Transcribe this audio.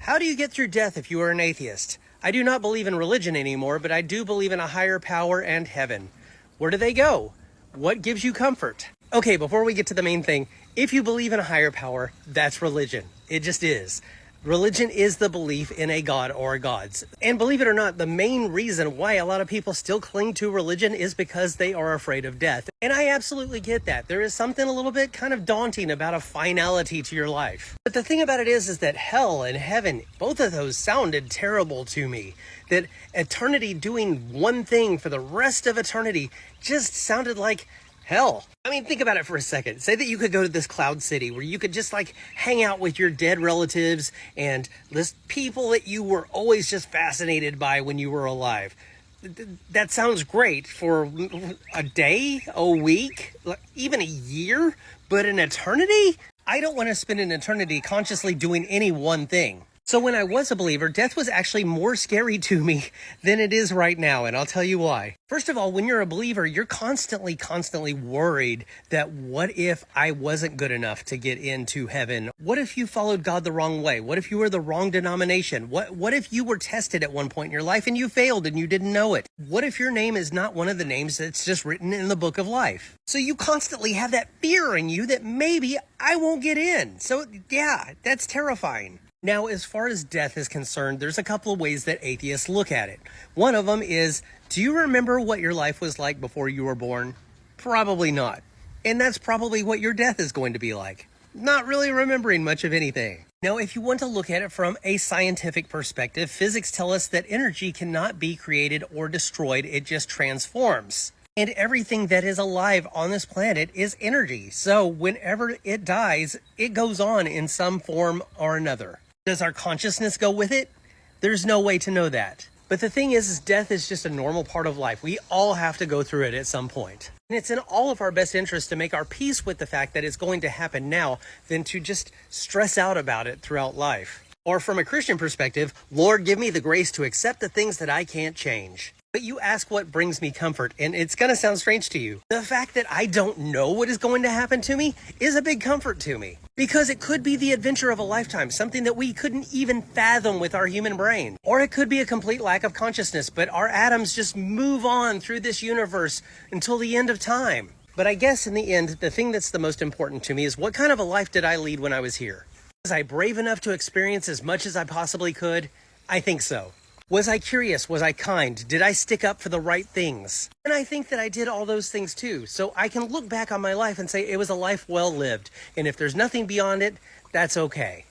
How do you get through death if you are an atheist? I do not believe in religion anymore, but I do believe in a higher power and heaven. Where do they go? What gives you comfort? Okay, before we get to the main thing, if you believe in a higher power, that's religion. It just is. Religion is the belief in a god or gods. And believe it or not, the main reason why a lot of people still cling to religion is because they are afraid of death. And I absolutely get that. There is something a little bit kind of daunting about a finality to your life. But the thing about it is that hell and heaven, both of those sounded terrible to me. That eternity doing one thing for the rest of eternity just sounded like hell. I mean, think about it for a second. Say that you could go to this cloud city where you could just like hang out with your dead relatives and list people that you were always just fascinated by when you were alive. That sounds great for a day, a week, even a year, but an eternity? I don't want to spend an eternity consciously doing any one thing. So when I was a believer, death was actually more scary to me than it is right now, and I'll tell you why. First of all, when you're a believer, you're constantly worried that what if I wasn't good enough to get into heaven? What if you followed God the wrong way? What if you were the wrong denomination? What if you were tested at one point in your life and you failed and you didn't know it? What if your name is not one of the names that's just written in the book of life? So you constantly have that fear in you that maybe I won't get in. So yeah, that's terrifying. Now, as far as death is concerned, there's a couple of ways that atheists look at it. One of them is, do you remember what your life was like before you were born? Probably not. And that's probably what your death is going to be like. Not really remembering much of anything. Now, if you want to look at it from a scientific perspective, physics tell us that energy cannot be created or destroyed, it just transforms. And everything that is alive on this planet is energy. So whenever it dies, it goes on in some form or another. Does our consciousness go with it? There's no way to know that. But the thing is death is just a normal part of life. We all have to go through it at some point. And it's in all of our best interest to make our peace with the fact that it's going to happen now than to just stress out about it throughout life. Or from a Christian perspective, Lord, give me the grace to accept the things that I can't change. But you ask what brings me comfort, and it's going to sound strange to you. The fact that I don't know what is going to happen to me is a big comfort to me. Because it could be the adventure of a lifetime, something that we couldn't even fathom with our human brain. Or it could be a complete lack of consciousness, but our atoms just move on through this universe until the end of time. But I guess in the end, the thing that's the most important to me is what kind of a life did I lead when I was here? Was I brave enough to experience as much as I possibly could? I think so. Was I curious? Was I kind? Did I stick up for the right things? And I think that I did all those things too. So I can look back on my life and say it was a life well lived. And if there's nothing beyond it, that's okay.